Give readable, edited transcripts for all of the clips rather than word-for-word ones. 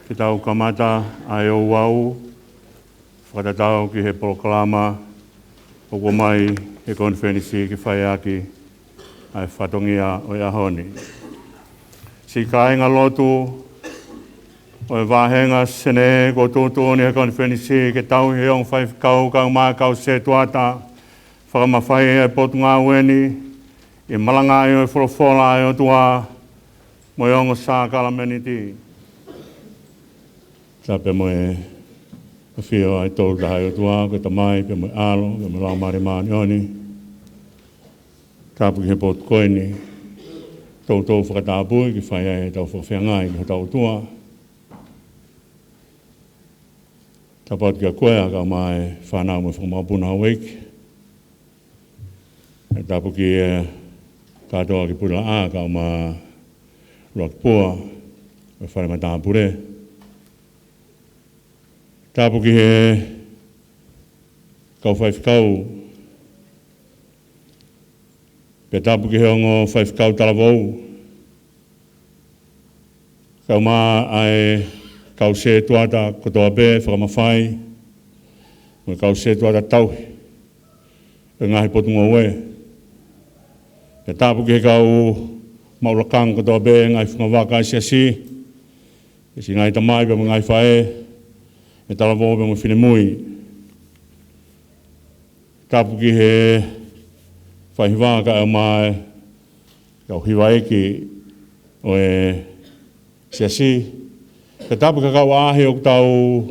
Ki tau kamata ai o wau, whakatatau ki he proklama, o mai he konferensi ki whaiaki, ai whatongia o Iahoni. Si kāinga lotu, o Vahenga sene ko tūtū ni he konferensi ki tau he on Faifekau Akoako Setuata Fakamafai e potungaue i Malanga i o wholofola i o tua mo i ongo sā kalameniti. Tape mo e whio ai tōru taha i o tua, ko ta mai, pe mo i alo, pe mo i lau mare maani oni. Tapu ki he potu koini, tō whakatāpui ki whai ai tau whawhiangai ki hotau tua. Tapat ki a koea ka mai whanau mo whakamapuna haweki. Tapu ki katoa ki pula a ka ma luak pua, me whare mata Pule. Tapu ki he kau Faifekau. Pe tapu ki he ongo Faifekau talavou. Kau ma ai kau Setuata Fakamafai. Me kau Setuata tauhi. E ngaahi potungaue. Pe tapu ki he kau maulakang ngai whangawaka Siasi. E si ngai tamai pe ngai whae. E talavou pe mo whinemui. Tapu ki he whaihiwaka e mai kau hiwaeki o e Siasi. Ka tapu ka kau ahi o tau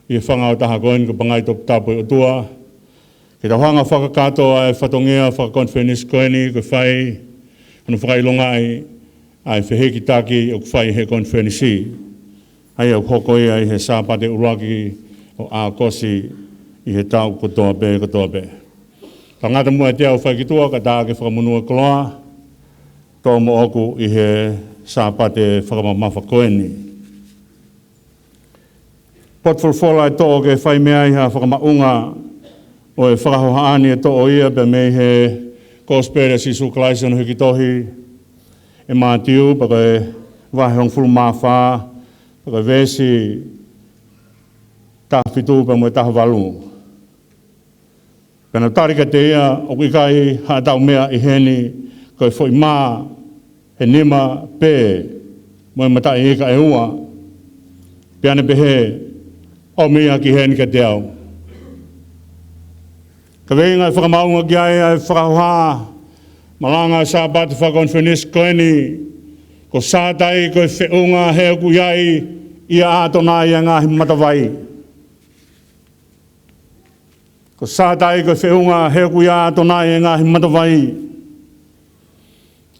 i whangau taha koen ko pangai top tapu o tua. Ke tau hanga whakakatoa e whatongia faka-Konifelenisi koeni ko whai anu whakailongai ai whiheki taki o whai he konferensi. Ai au hoko ia i he Sapate uluaki o Aokosi i he tau kotoa pe. Tangata mua te au whaikitua ka tā ke whakamunua koloa. Tō mo oku i he Sapate whakamamafa koeni. Potfolfola e tō ke whai mea i ha whakamaunga o e whakahohaani e tō o ia pe mei he conspiracy sukalaisa no hikitohi e Matiu pa ke Vahefonua ka Veesi tafitu pa mo taha walu. Pena tarika te ia o ikai hatau mea i heni ko e foi mā he nima pē mo e matai ika e ua. Piane pehe o mea ki heni ka te au. Kaveinga e whakamaunga ki ai e whakahoha Malanga Sapate faka-Konifelenisi koeni ko Satai ko Fe'unga he ku iai ia Atonai ngaahi Matavai. Ko Satai ko Fe'unga he ku ia Atonai ngaahi Matavai.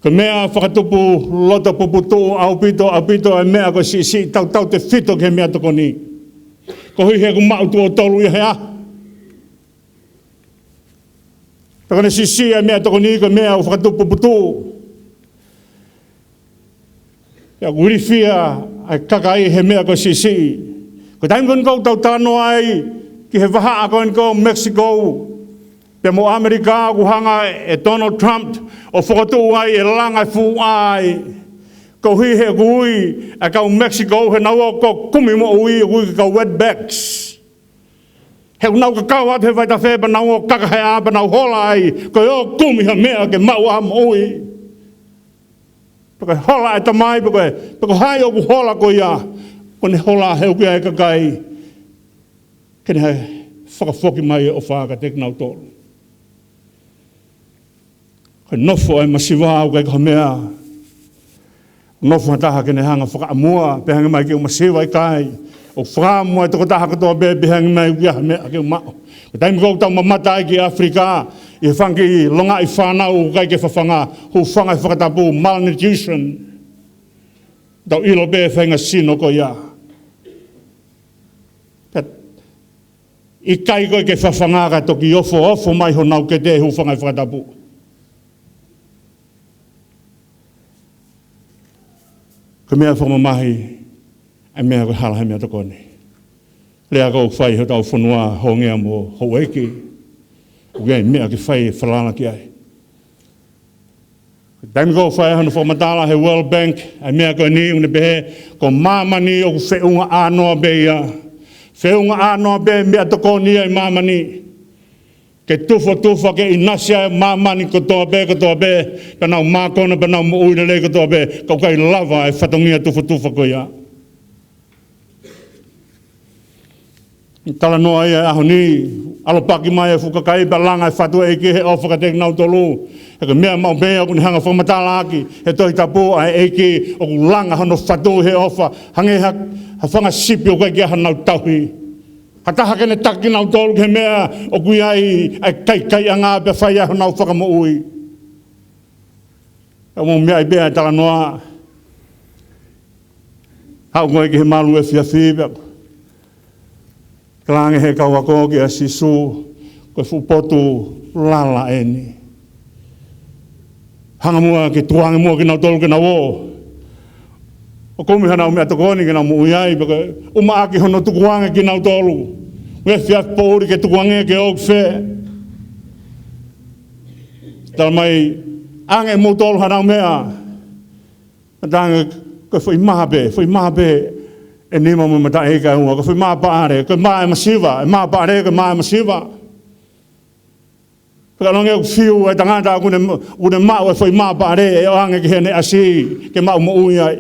Ko mea whakatupu lota puputu au pito e mea ko si tau te whito ke mea toko ni. Ko hui he ku mautu o tolu i hea. Tako ne si e mea toko ni ko mea o whakatupu puputu. Ia urifia ai kakai he mea ko Siasi. Ko taimkon kau tau tano ai ki he waha akon ko Mexico. Pe mo Amerika ku hanga e Donald Trump o whakatu ai e langa fu ai. Ko hui he kui a kau Mexico he naua ko kumi mo ui kau wetbacks. He unau ka kau at he vaita wheba naua kakahe apa nau hola ai. Ko o kumi he mea ke mau am ui. Paka hola e tamai, paka hai o ku hola ko ia. Kone hola heu kia e kakai. Kene hai whakafoki mai o whaka teknau tōru. Koe nofo e masiwa au kai kaha mea. Nofo hataha kene hanga whakaamua, pehangi mai ki o masiwa i kai. O whakamua e toko taha katoa be, pehangi mai kia mea ki o mao. Ko taimi kou tau mamata ai ki Afrika. I whangi longa i whanau kai ke whawhanga, hu whanga i whakatapu malnutrition. Tau ilo be whainga sino ko ia. I kai koe ke whawhanga ka toki ofo mai ho nau ke te hu whanga i whakatapu. Ko mea whamamahi, ai mea koe hala he mea toko ni. Lea kou whai ho tau whanua ho ngea mo ho eki. Ugai mea ki whai whalana ki ai. Taimi ko Vahefonua matala he World Bank ai mea ko ni une be ko mamani o Fe'unga anoa beia. Fe'unga anoa be mea toko ni ai mamani. Ke tufa ke inasia mamani ko toa be penau makona penau mo uina le ko toa be kau kai lava e whatongia tufa ko ia. Tala noa ia aho ni alopaki mai e fukakai balanga e whatua e ki he ofa ka tek nau tolu. E ka mea mau mea kuni hanga whamatala aki he toi tapu a e ki o langa hano whatu he ofa hange ha whanga sipi o kai ki aha nau tauhi. Hataha kene taki nau tolu ke mea o kui ai kai anga pe whai aho nau whaka mo ui. E mo mea i bea tala noa. Hau ngoe ki he malu e whiawhi. Kalange he kauako ki a sisu koe fupotu lala eni. Hanga mua ki tuange mua ki nau tolu ki nau o. O komi hana o mea tokoni ki nau mo uiai, baka uma aki hono tukuange ki nau tolu. Ue fiat pouri ke tukuange ke ok fe. Tala mai ange mo tolu hana o mea. Matange koe fai maha be. E nima mo mata e ka hua, ka whi maa paare, ka maa e masiva, e maa paare, ka maa e masiva. Ka longe o fiu e tangata une maa e whi maa paare, e oange ki hene asi, ke maa mo ui ai.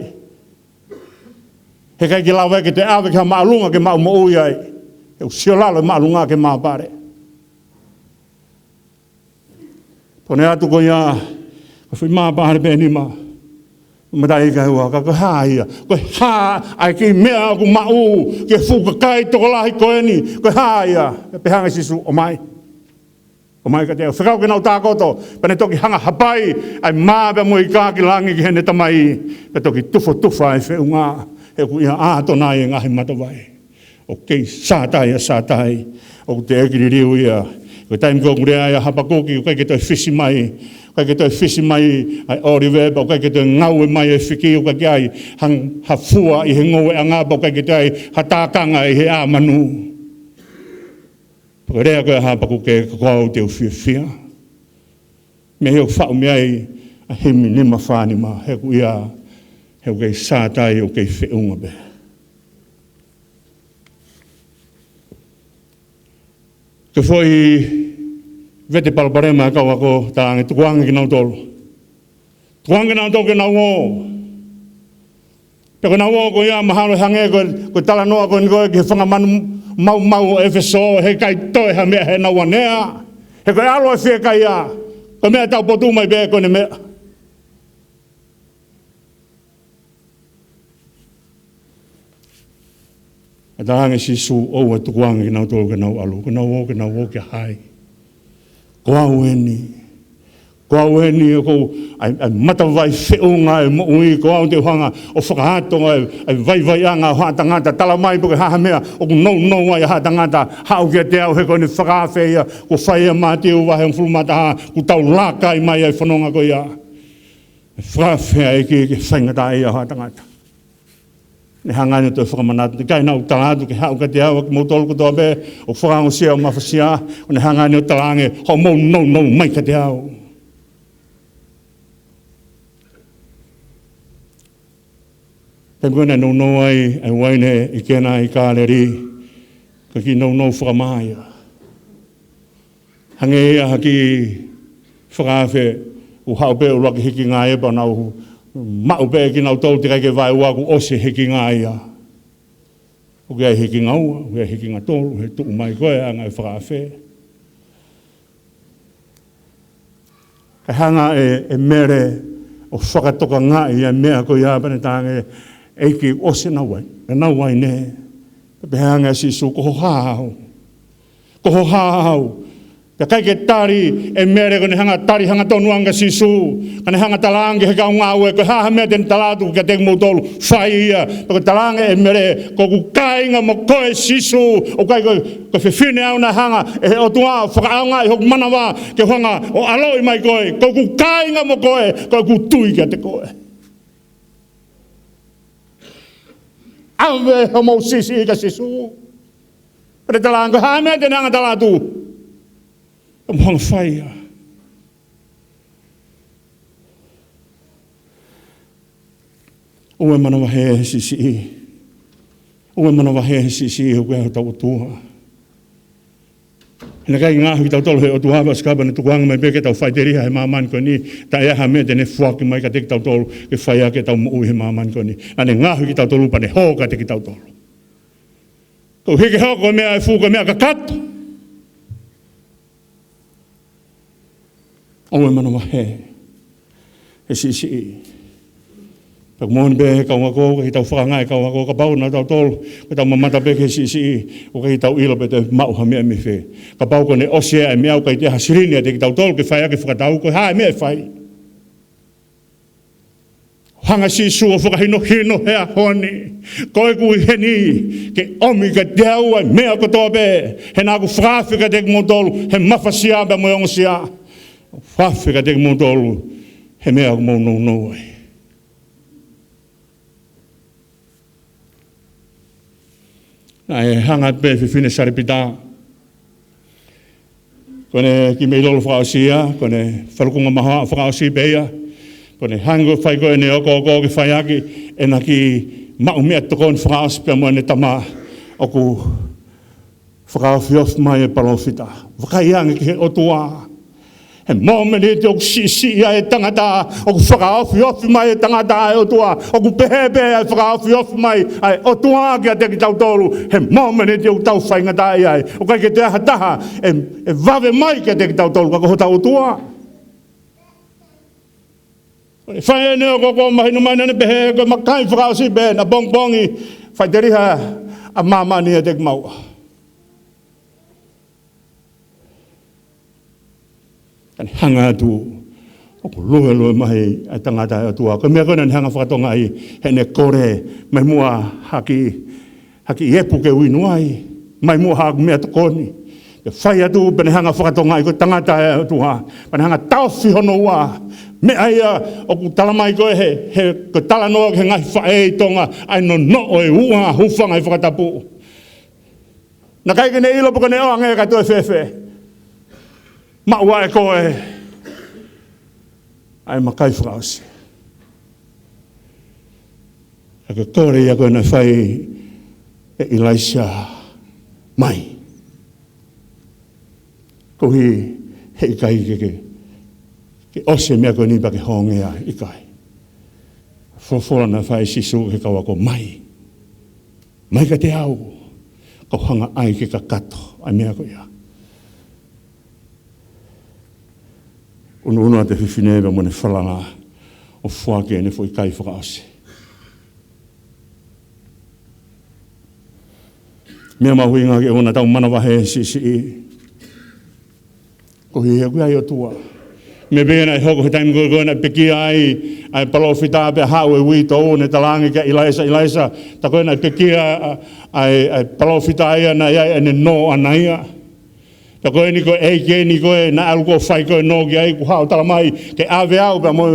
He kai ki lawe ke te awe ka maa lunga ke maa mo ui ai. E u sio lalo e maa lunga ke maa paare. Pone atu ko ia, ka whi maa paare pe nima. Mata e ka hua, ka haa ia. Ko haa, ai ki mea ku mau, ke fuka kai toko lahi koe ni. Ko haa ia, pe hanga sisu o mai. O mai ka teo. Whakau ke nau tākoto, pane toki hanga hapai, ai maa pe mo i kāki langi ki hene tamai. Ka toki tufa e Fe'unga, e ku ia Atonai e ngaahi Matavai. O kei Satai, o te ekiri riu ia. Ko taimi ko kurea ia hapakoki, o kai ke toi fisi mai. Kai ke toi fisi mai ai oriveba, o kai ke toi ngaue mai e whiki, o kai ke ai hafua i he ngoe angaba, o kai ke toi hatākanga i he āmanu. Paka rea koe hapaku ke kakau te uwhia. Me heo whau me ai a hemi nima whānima, he ku ia, he kei Satai o kei Fe'unga be. Ke foi vete palparema kau ako taange tukuange ki nau tolu. Tukuange nau tolu ke nau o. Peko nau o ko ia mahalo hange ko tala noa ko ni koe ki whangamanu mau o efeso he kai toe ha mea he nau anea. He koe alo e whia kai ia. Ko mea tau potu mai bea ko ni mea. A taange sisu o e tukuange ki nau tolu ke nau alu. Ko nau o ke hai. Ko au eni ko ai Matavai Fe'unga e mo ui ko au te hanga o whakahatonga ai vai anga ha Tangata tala mai po ke haha mea o ku no ai ha Tangata hau ke te au he ko ni whakawhea ko whaia Matiu Vahefonua mataha ku tau lakai mai ai whanonga ko ia whakawhea e ki whaingata ia ha Tangata ne hangani to whakamanatu kai nau talatu ke hau ke te au ki mautolu ko toa be o whakango sia o mawhasia o ne hangani o talange ho mo no mai ke te au Te mwena no ai waine i kena i kāleri ka ki no whakamahia. Hange ea haki whakawhe u haupe u laki hiki ngā epa nau maupe ki nau tau te kai ke vai waku ose hiki ngā ia. O kia hiki ngaua, o kia hiki ngā tolu, he tuu mai koe a ngai whakawhe. Ka hanga e mere o whakatoka ngā i a mea ko ia pane tānge eiki ose na wai ne. Pe hanga sisu koho hāhau. Koho hāhau. Te kai ke tari e mere kone hanga tari hanga tonuanga sisu. Kane hanga talange he kau ngāue ko haha mea ten talatu ka te mautolu whai ia. Ko talange e mere ko ku kāinga mo koe sisu. O kai ko whiwhine au na hanga e o tua whakaunga i hoku manawa ke hanga o aloi mai koe. Ko ku kāinga mo koe ko ku tui ka te koe. Awe homo sisi ka sisu. Pere talanga haha mea ten hanga talatu. Mohanga whaia. Ue mana wahe sisi. Ue mana wahe sisi o kua hotau tua. Hena kai ngaahi tau tolo he o tuhawa skaba na tukuanga mai peke tau whaiteria he maaman ko ni. Ta ea ha mea tene fuaki mai ka teki tau tolo ke whaia ke tau mui he maaman ko ni. Ane ngaahi ki tau tolo pane ho ka teki tau tolo. Ko heke hoko mea e fuka mea ka kato. Ue mana wahe. He sisi. Pag mohon be kau ngako ke tau whakangai kau ngako ka pau na tau tolo ke tau mamata be ke sisi o ke tau ilo be te mau ha mea mi fe ka pau ko ne osia e mea ka te hasirini te tau tolo ke whaia ke whakatau ko ha mea whai hanga si sua whakahino hino hea honi koe kui heni ke omi ka te au ai mea ko toa be he nā ku whakawhika te mo tolo he mawhasia be mo yongosia whakawhika te mo tolo he mea ko mo no ai ai hanga pe fine saripita kone ki me lolo fausia kone falukunga maha fausi beia kone hango fai ko ne oko ke faiaki enaki mau me tokon faus pe mo ne tama oku faufios mai palofita vakaiang ke otua e momene te sisi ai tangata o faka-Konifelenisi mai tangata o tua o pepe ai faka-Konifelenisi mai ai o tua ke te tau tolu he momene te tau whainga tai ai o kai ke te hataha e vave mai ke te tau tolu ka hotau o tua whae ne o koko mahinu mai nane pehe ko makai faka-Konifelenisi be na bongbongi whaiteriha a mamani e te maua Kan hanga tu o loe mai ai tangata tua ko me kona hanga whakatonga ai he ne kore mai mua haki epu ke winuai mai mua hak me tokoni ke whai atu pene hanga whakatonga ai ko tangata tua pene hanga tauwhi hono wa me ai o ku talamai ko he ko talanoa ke ngai whae tonga ai no o e ua hufanga ai whakatapu na kai ke ne ilo puka ne oa ngai ka toi fefe Maua e koe ai makai Konifelenisi. Aka kore ia koe na whai e ilaisa mai. Kohi he ikai ke ose mea koe ni pake hongea ikai. Fofora na whai sisu ke kawa ko mai. Mai ka te au. Kau hanga ai ke ka kato ai mea koe ia. Uno te whiwhineba mo ne whalanga o whuake ne fwoi kai whakaose. Mea mahuinga ke ona tau manawahe si. Ko hea kui ai o tua. Me bēna e hoko he taimi koe na peki ai palofita pe hau e wito o ne talangi ka ilaisa. Ta koe na peki ai palofita ai na iai ne no anaia. Ta koe ni koe eike ni koe na aluko whai koe no ki ai ku hao tala mai ke ave au pa mo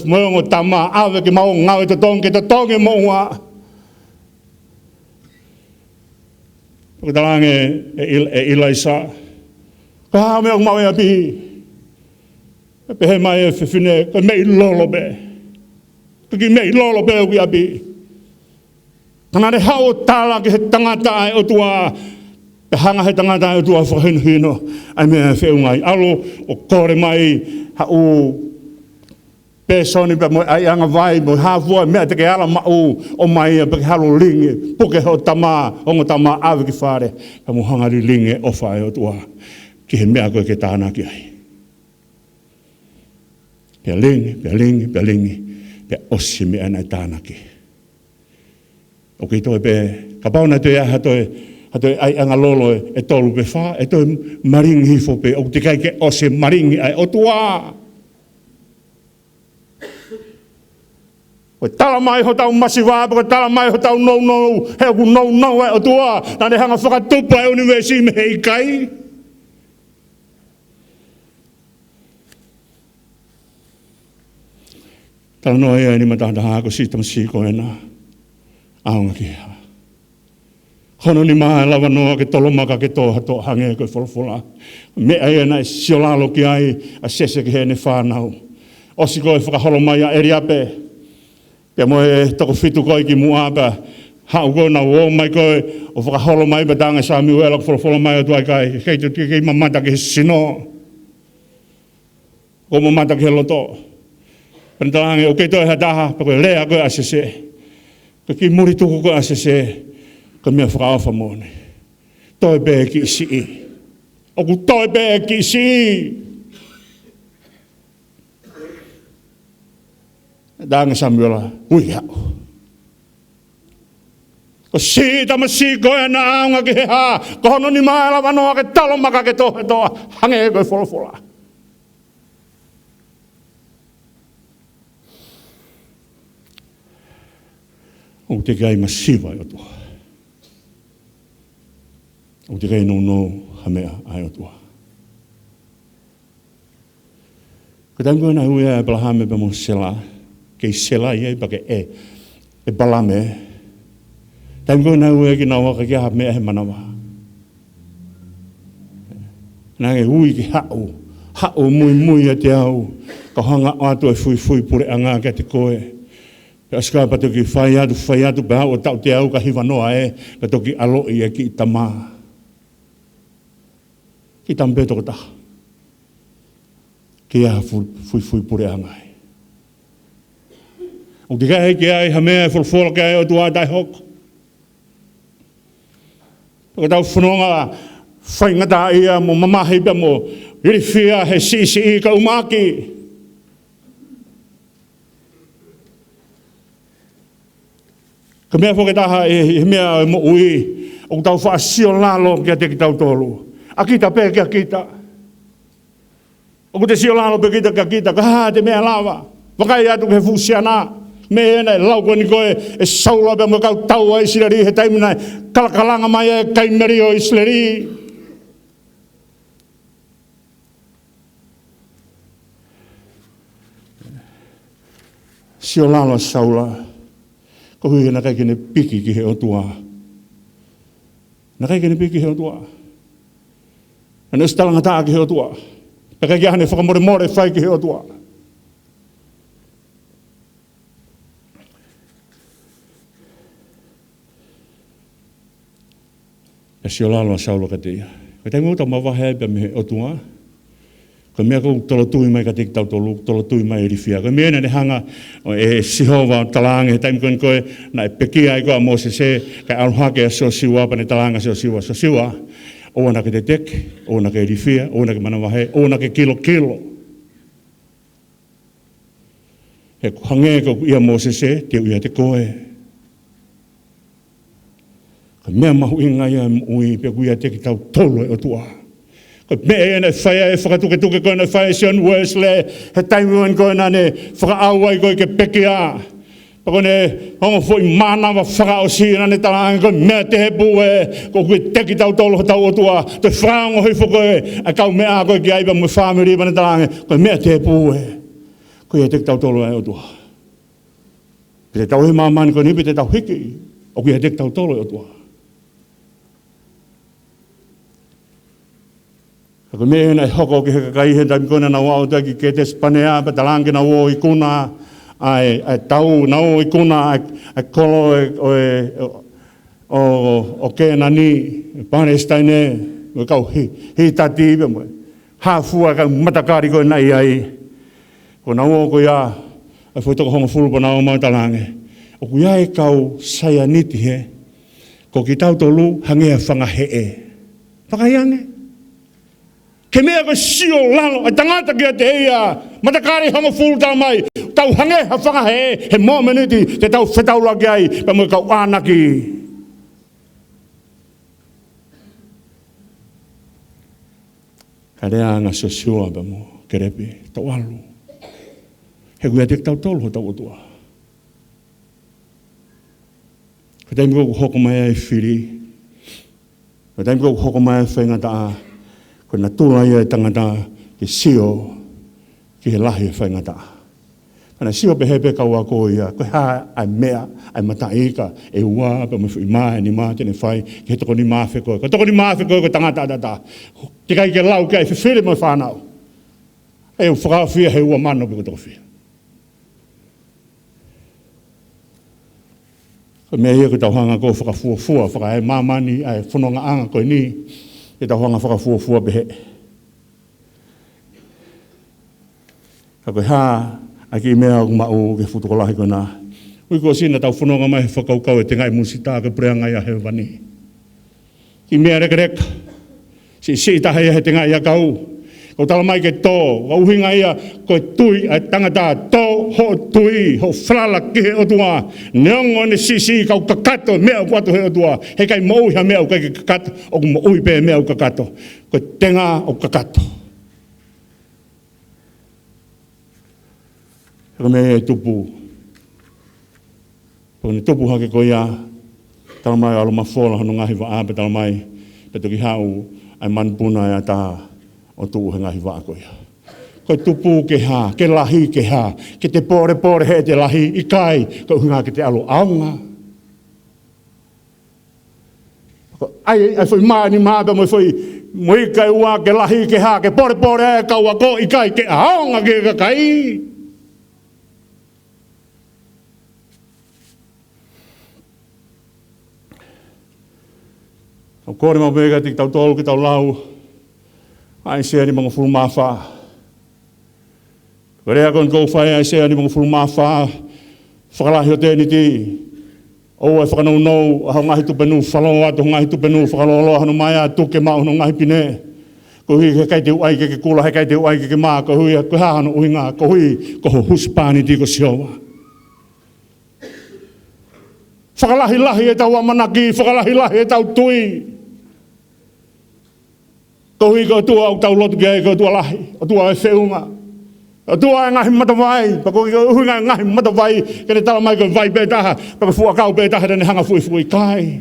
moongo tama ave ke mau ngau e te tonge mo ua. Ko talange e ilaisa. Ka hao mea kumau e api. E pehe mai e whiwhine koe mei lolo be. Ki mei lolo be o ki api. Tanare hao tala ke he tangata ai o tua Pe hanga he tangata e tua whakahino ai mea Fe'unga alo o kore mai hau pesoni pe mo ai anga vai mo hafua mea te ke ala mau o mai pe halo linge puke ho tama ongo tama ave ki whare pe mo hangari linge o whae o tua ki he mea koe ke tāna ki ai. Pe linge pe osi mea nai tāna ki. O ki toi pe kapauna te aha toi Ato ai anga lolo e tolu pe wha, e toi maringi hifo pe, o te kai ke o se maringi ai, o tua. O tala mai ho tau masiwa, o tala mai ho tau no, he ku no ai, o tua. Nane hanga whakatupa e universi me hei kai. Tala no ai ni matahanda hako sitama siko e na. Aonga ki ha. Hono ni maha lawa noa ke tolo maka ke toha to hange koe wholawhola. Me ai ana siolalo ki ai a sese ki he ne whanau. Osi koe whakaholo mai a eri ape. Pia mo e toko fitu koe ki mua pa hau ko na o mai koe o whakaholo mai pa tanga sa mi uela wholofolo mai o tuai kai kei tu kei mamata ki sino ko mamata ki loto Pentalange o kei toi hataha pa koe lea koe asese ko ki muri tuku koe asese ko mea whakaafa mone toi pe ki isi o ku toi pe ki isi Danga Samuela, ui hao. Ko si tama si koe na aunga ki he ha, ko hono ni maela wanoa ke talo maka ke tohe toa, hange e koe wholofola. O te kai masiva i o tua. O te kai no hamea ai o tua. Ko tango na huia e palahame pa mo sela, kei sela ia pa ke e balame. Tango na huia ki na waka ki ha mea he manawa. Nā ke hui ki hao mui a te au, ka hanga atu e fui pure anga ke te koe. Pe aska pa toki whai atu pe hao tau te au ka hiwa noa ka toki alo i e ki tama. Ki tampe toko taha. Ki aha fui pure anga O te kai ki ai hamea e wholwhola ki ai o tua tai hoko. Paka tau whanonga whaingata ia mo mamahi pa mo iriwhia he Siasi i ka umaki. Ka mea whakataha e mea mo ui o tau whaasio lalo ki a te ki tau tolu. Akita pe ki akita. O te sio lalo pe kita ki akita ka haa te mea lawa. Wakai atu ke fusiana. Me ena e lau koe ni koe e saula pe mo kau tau a Isileri he taimina kalakalanga mai e kaimeri o Isileri. Sio lalo saula. Ko hui na kai kene piki ki he o tua. Na kai kene piki he o tua. Na nes talangata ki he o tua. Pe kai ki hane whakamore whai ki he o tua. E sio lalo saulo ka teia. Ko te ngota mawahea pe me o tua. Ko mea kou tolo tui mai ka te tau tolo tui mai i rifia. Ko mea ne hanga e sihova talange he taimi koe na e peki ai koa mo se ka aluhake a sio siwa pa ne talanga sio siwa. So siwa o na ke te teke, o na ke rifia, o na ke manawahe, o na ke kilo. He hange ko ia mo se te uia te koe. Ko mea mahu inga ia ui pe kuia te ki tau tolo e o tua. Ko mea ena whaia e whakatuke koe na whaia Sion Uesiliana he taimiuan koe na ne whakaawai koe ke peke a. Pako ne hongo fwoi mana wa whakaosi na ne talanga koe mea te he pue ko kui te ki tau tolo tau o tua. Te whaongo hifo koe a kau mea koe ki aiba mui whamiri pa ne talanga koe mea te he pue. Koe te ki tau tolo e o tua. Pe te tau he mamani koe ni pe te tau hiki o kui te ki tau tolo e o tua. Ko me na hoko ki kai he tai kona na wao ta ki ke te spanea pa talange na wo ikuna ai tau na wo ikuna ai kolo o ke na ni Palestine o kau hi tati be mo ha fua ka matakari ko na ai ko na wo ko ya ai foi to hongo fulu pa na o ma talange o ku ya e kau saya niti he ko ki tau tolu hange fanga he e pakayange ke mea ko sio lalo, a tangata ki a te eia, matakari hongo fulu tau mai, tau hange ha whanga he mō minuti, te tau whetau laki ai, pa mo kau anaki. Ka rea anga sosua pa mo, kerepe, tau alu. He kuia te tau tolu ho tau otua. Ko taimi kou hoko mai ai whiri, ko taimi kou hoko mai ai whaingata a, ko na tūla ia e tangata ki sio ki he lahi e whaingata. Kana sio pe hepe kau ako ia, ko ha ai mea, ai mata ika, e ua, pe mo whi maa, ni maa tene whai, ki he toko ni maa whekoe. Ko toko ni maa whekoe ko tangata atata. Te kai ke lau kai, whiwhiri mo whanau. E u whakawhia he ua mano pe ko toko whia. Ko me ia ko tau hanga ko whakafuafua, whakae mamani, ai whanonga anga koe ni, e tau hanga whakafuafua behe. Ka koe ha, a ki mea o mau ke whutukolahi koe nā. Ui ko sina tau whanonga mai whakaukau e te ngai musita ke preanga ia he wani. Ki mea reka reka, si taha ia he te ngai ia kau. Ko tala mai ke tō, ka uhinga ia koe tui a tangata tō ho tui, ho whalala ki he otua. Neongo ne sisi kau kakato mea o kuato he otua. He kai mou ha mea o kai kakato, o ku moui pe mea o kakato. Koe tenga o kakato. Haka me e tupu. Pone tupu hake ko ia, tala mai alo mawhola hano ngahi wa ape tala mai, pe toki hau ai manpuna ia taha. O tuu he ngahi wā koe. Koe tupu ke hā, ke lahi ke hā, ke te pore he te lahi i kai, ko hunga ke te alo aunga. Ai whai maani māta mo whai moi kai ua ke lahi ke hā, ke pore e kaua ko i kai, ke aunga ke ka kai. O kore mau mega tik tau tolu ki tau lau, ai se ni mga fulmafa. Korea kon ko fai ai se ni mga fulmafa. Whakalahi o te ni ti. O e whakanau nou, hau ngahi tupenu, whaloa atu ngahi tupenu, whakaloloa hanu mai atu ke mau hanu ngahi pine. Ko hui he kai te uai ke kula, he kai te uai ke maa, ko hui ko hahanu uhinga, ko hui ko huspani ti ko siowa. Whakalahi-lahi e tau amanaki, whakalahi-lahi e tau tui. Ko hui ko tua o tau lotu kia e ko tua lahi, o tua e Fe'unga. O tua e ngahi Matavai, pa ko hui ngahi Matavai, kene tala mai ko vai pe taha, pa ko fua kau pe taha rene hanga fui kai.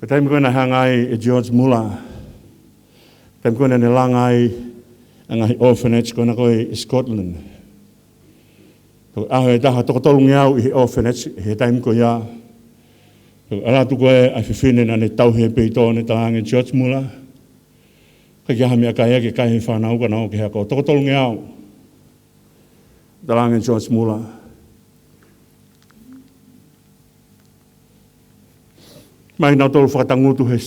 Ko taimi koe na hangai e George Muller, taimi koe na ne langai a ngahi orphanage koe na koe i Scotland. Aho e taha tokotolungi au i he orphanage, he taimi ko ia. Alatu koe ai whiwhine na ne tauhe peito ne tahange George Muller. Ka kia hamia kai ake kai he whanau ka nao ke hea ko tokotolungi au. Tahange George Muller. Mai nao tolu whakatangutu he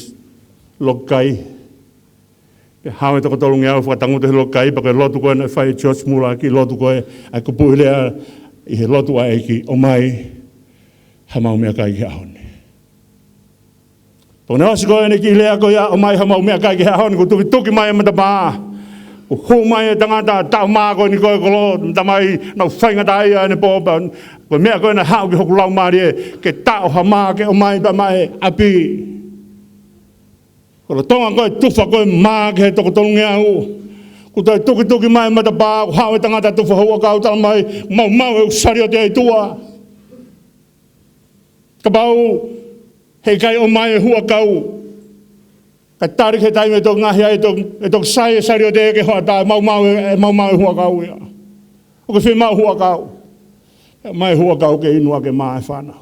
lokai. Hau e tokotolungi au whakatangutu he lokai, pa koe lotu koe na whai George Muller ki lotu koe ai kupuhilea i he lotu a eki o mai hamau mea kai ki ahone. Pone osi koe ne ki lea koe o mai hamau mea kai ki ahone, ko tuki mai e Matavai. Ko hu mai e tangata tau maa koe ni koe kolo, tamai nau whainga tai a ne pōpa. Ko mea koe na hau ki hoku lau maari e, ke tau ha maa ke o mai pa mai api. Ko tonga koe tufa koe maa ke he tokotolungi au. Ko tai tuki mai Matavai, ko hau e tangata tufa hua kau tala mai, mau e usari o te ai tua. Ka pau, he kai o mai e hua kau. Ka tarik he taime tō ngahia e tō sai e sari o te eke hoa tā, mau e hua kau ia. O ke whi mau hua kau. Mai hua kau ke inua ke maa e whanau.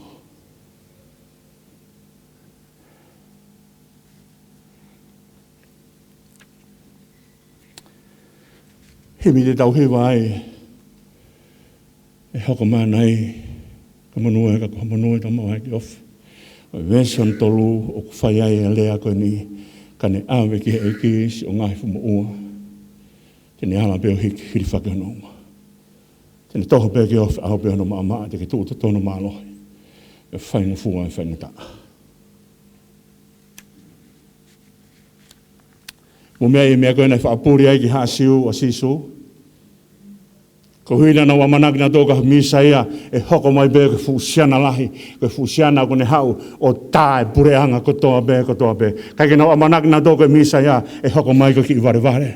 He mi te tau hewa ai, e hoko maa nei, ka manua e ka koha manua e ka mau hai ki ofu. O Veesi on tolu o ku whai ai e lea koe ni, ka ne awe ki he eki si o ngahi fumo ua. Tene ala peo hiri whake hono uma. Tene toho peo ki ofu au peo hono maa maa, te ke tūta tono maa lohi. E whainga fua e whainga taa. Mo mea i mea koe nei whaapuri ai ki hāsiu o sisu. Ko huina na wamanaki na tōka misa ia e hoko mai bē ko fusiana lahi. Ko fusiana ko ne hau o tāe pureanga ko toa bē. Kai ke na wamanaki na tōka misa ia e hoko mai ko ki i ware.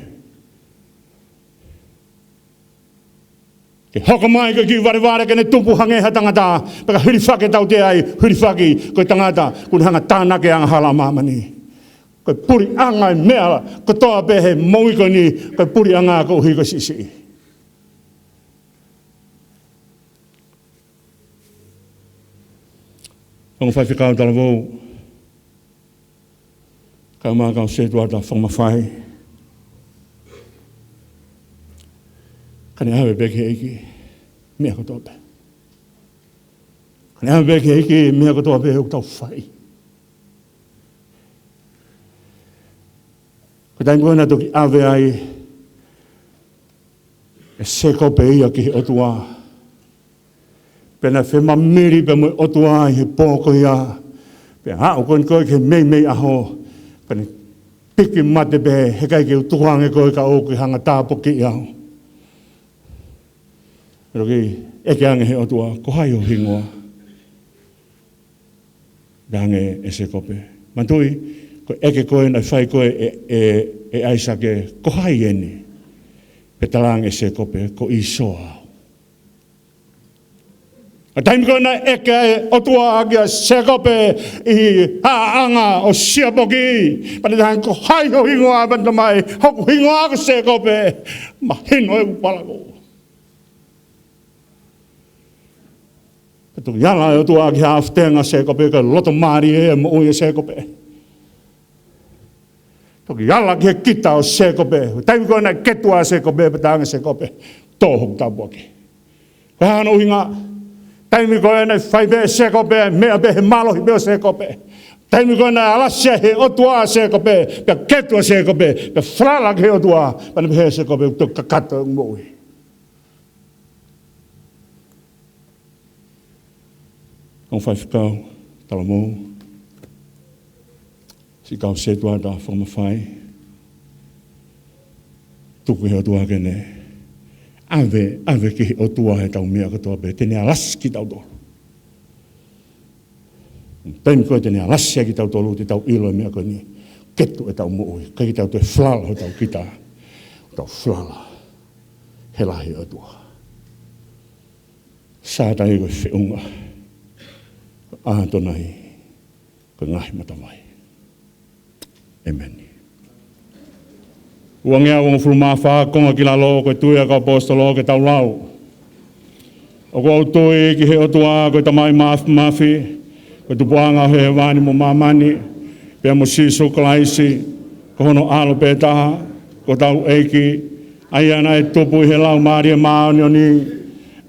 Ke hoko mai ko ki i ware ke ne tupu hange ha tangata. Peka huriwhake tau te ai, huriwhaki ko tangata kun hanga tānake anga hala mamani. Koe puri anga e mea, ko toa pe he mauiko ni, koe puri anga ko uhi ko sisi. Ongo Faifekau Akoako, ka maa kau Setuata Fakamafai. Kani hawe beke iki mea kotoa pe. Kani hawe beke iki mea kotoa pe huk tau whai. Ko tai moena toki awe ai e seko pe ia ki he otua. Pena whema miri pe mo otua i he pōko ia. Pe hao koe koe ke mei aho. Pena piki mate pe he kai ke utuhange koe ka o ki hanga tāpoki iau. Roki eke ange he otua ko hai o hingoa. Range e seko pe. Mantui ko eke koe na whai koe e aisake ko hai ene. Pe talang e seko pe ko i soa. A taimi koe na eke otua agia seko pe i haanga o siapoki. Pane tahan ko hai o hingoa banda mai. Hoku hingoa ko seko pe. Ma hino e upalako. Petu yala e otua agia haftenga seko pe ka loto maari e mo ui e seko pe. Toki yala ki he kita o sekope. Taimi koe nai ketua sekope, petanga sekope. Tōhuk tapuaki. Ko hana uhinga. Taimi koe nai whaibe sekope, mea be he malohi beo sekope. Taimi koe nai alasia he otua sekope, pia ketua sekope, pia whralak he otua, pane he sekope, tō kakata ngoi. Kong Faifekau, talamou. Si kau Setuata Fakamafai, tuku he otua kene, ave ki he otua he tau mea katoa pe, tene alas ki tau tolu. Taimi koe tene alasia ki tau tolu, te tau ilo e mea koe ni, ketu e tau mooi, kai ki tau te flala ho tau kita, tau flala, he lahi otua. Satai koe Fe'unga, Atonai, koe ngaahi Matavai. Amen. Uangea wong fulma whaakonga ki la lo koe tuia ka apostolo ke tau lau. O ko au tui ki he otua koe tamai mafi, koe tupuanga he wani mo mamani, pia mo siso kalaisi, ko hono alo pe taha, ko tau eiki, aia na e tupu he lau maria maoni o ni,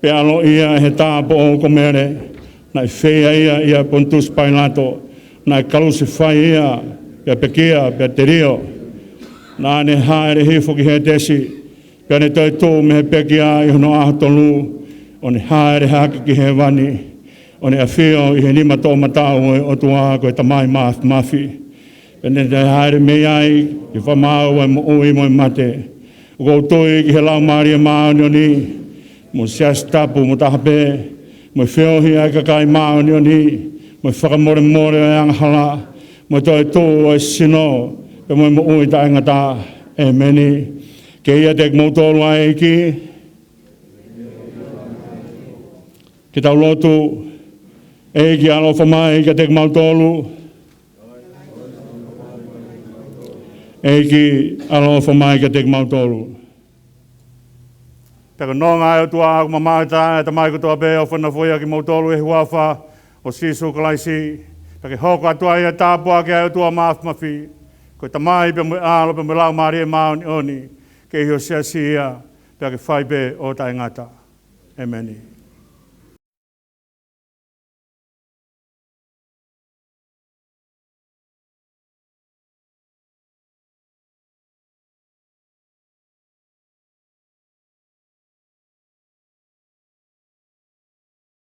pia alo ia he tāpo o komere, na e whea ia pontus pailato, na e kalusi whai ia, pia pekia, pia terio. Nā ne haere hifo ki he tesi, pia ne toi tō me he pekia i hono ahatolu, o ne haere haki ki he wani, o ne awhio i he nima tō matau e otua koe tamai mafi. Pia ne te haere mei ai, i whamau e mo ui mo i mate. O kou toi ki he lau maria maoni o ni, mo siasi tapu mo tahape, mo i whiohi ai kakai maoni o ni, mo i whakamore more e angahala, mo toi tō e sino, pe mo ui Tangata, e meni, ke ia tek mautolu ai ki tau lotu, e ki alo whamai ke tek mautolu, e ki alo whamai ke tek mautolu. Peka nonga e tua aku mamata, e tamai kutua pe o whanafoia ki mautolu e huafa, o sisu kalaisi, peka hoko atua ia tāpua ke e tua mafi, ko tamai pe mo alo pe mo lau maria maoni oni ke hio Siasi ia pe ke whaipe o Tangata. Amen.